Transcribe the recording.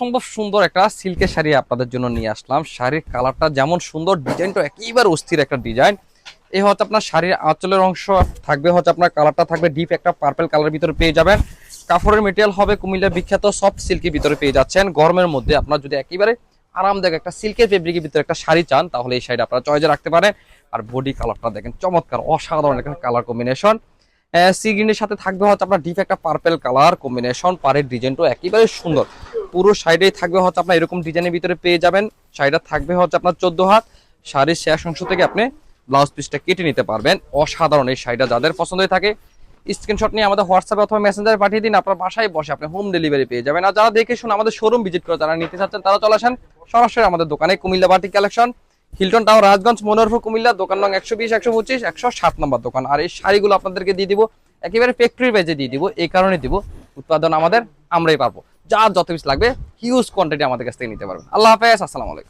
অসম্ভব সুন্দর একটা সিল্কের শাড়ি আপনাদের জন্য নিয়ে আসলাম। শাড়ির কালারটা যেমন সুন্দর, ডিজাইনটা একেবারে অস্থির একটা ডিজাইন। এই হচ্ছে আপনার শাড়ির আঁচলের অংশ থাকবে, হচ্ছে আপনার কালারটা থাকবে ডিপ একটা পার্পল কালার ভিতরে পেয়ে যাবেন। কাপড়ের মেটেরিয়াল হবে কুমিল্লা বিখ্যাত সফট সিল্কের ভিতরে পেয়ে যাচ্ছেন। গরমের মধ্যে আপনার যদি একেবারে আরামদায়ক একটা সিল্কের ফেব্রিকের ভিতরে একটা শাড়ি চান, তাহলে এই শাড়িটা আপনারা চয়েসে রাখতে পারেন। আর বডি কালারটা দেখেন চমৎকার, অসাধারণ একটা কালার কম্বিনেশন। সি গ্রিনের সাথে থাকবে হচ্ছে আপনার ডিপ একটা পার্পল কালার কম্বিনেশন। পাড়ের ডিজাইনটা একেবারে সুন্দর, পুরো সাইডেই থাকবে হচ্ছে আপনার এরকম ডিজাইনের ভিতরে পেয়ে যাবেন। শাড়িটা থাকবে হচ্ছে আপনার 14 হাত। শাড়ির শেষ অংশ থেকে আপনি ব্লাউজ পিসটা কেটে নিতে পারবেন। অসাধারণ এই শাড়িটা যাদের পছন্দ হয়ে থাকে স্ক্রিনশট নিয়ে আমাদের হোয়াটসঅ্যাপে অথবা মেসেঞ্জারে পাঠিয়ে দিন, আপনার বাসায় বসে আপনি হোম ডেলিভারি পেয়ে যাবেন। আর যারা দেখে শুনে আমাদের শোরুম ভিজিট করে যারা নিতে চাচ্ছেন, তারা চলে আসেন সরাসরি আমাদের দোকানে, Comilla batik collection, Hilton tower, Rajganj, Manoharpur, Comilla. দোকান নং 120, 125, 107 নম্বর দোকান। আর এই শাড়িগুলো আপনাদেরকে দিয়ে দিব একেবারে ফ্যাক্টরি বেজে দিয়ে দিব। এই কারণে দিব, উৎপাদন আমাদের, আমরাই পারবো। যার যত পিস লাগবে হিউজ কোয়ান্টিটি আমাদের কাছ থেকে নিতে পারবেন। আল্লাহ হাফেজ, আসসালামু আলাইকুম।